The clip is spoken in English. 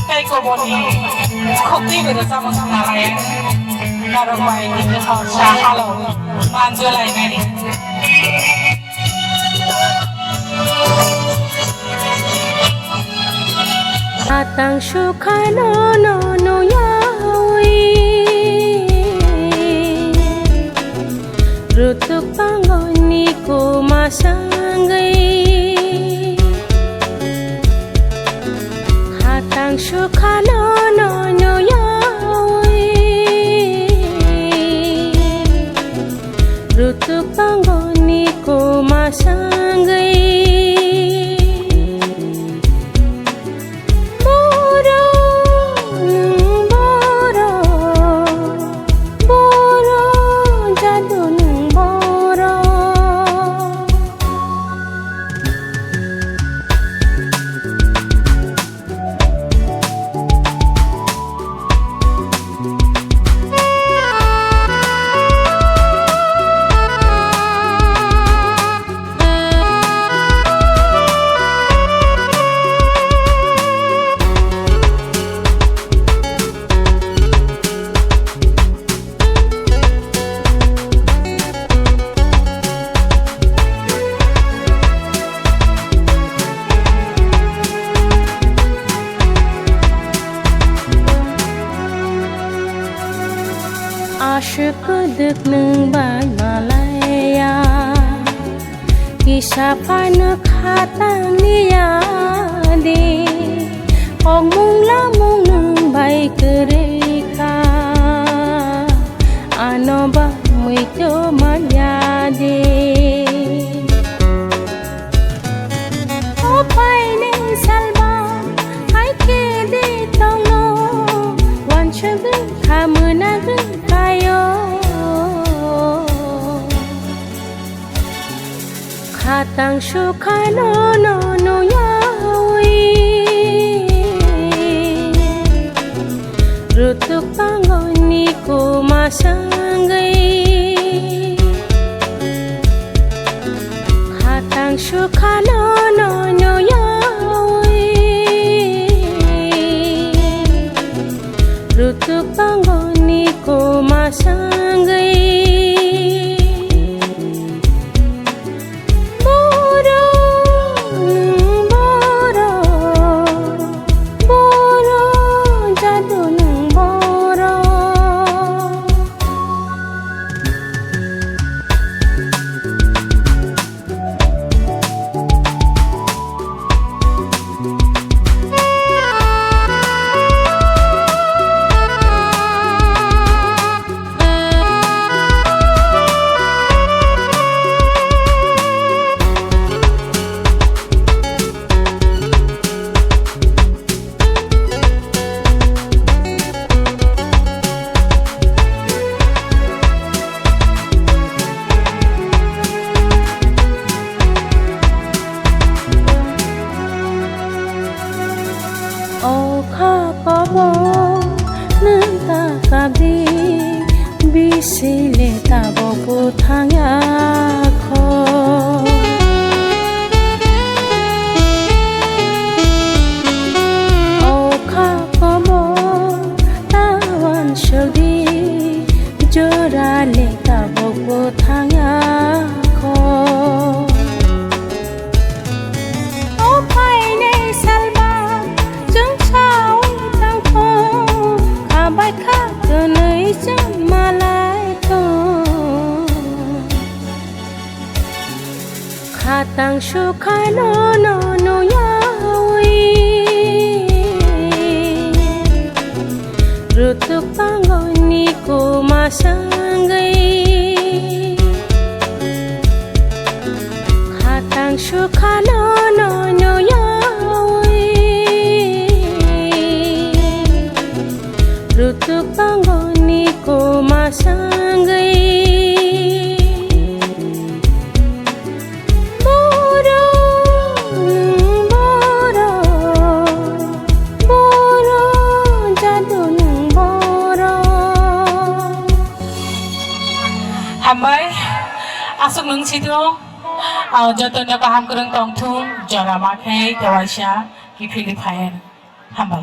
cây của một không tin được sao mà thằng này là đồng bài thì cái họ xa hello man chưa lại này Atang sukano no no yawi Rutuk pangoni ko masangai Atang sukano no no yawi Rutuk pangoni ko masangai Asyik dek neng bay Malaya Kisah panak hatang niya di Ong mung lamung neng bay kereka Ano ba mwito mayade Opay neng salba Ay kede tong no Wan syageng kamunageng Hatang sukano no no yawi Rutuk pangoni ko masangai Hatang sukano no no yawi Rutuk pangoni ko masangai Bisile tabo putangya ko Oka komo tawan shodi Jorale tabo putangya ko Opay ne salba Jung chao tang ko Kabay ka tunay malay ko Hatang sukano no no yawi Rutuk pangoni ko masangai Hatang sukano no no yawi Rutuk pangoni ko masangai Boro asuk nung situ jotono kaham kurang tong thung jara makai dewasa ki Philippine hambai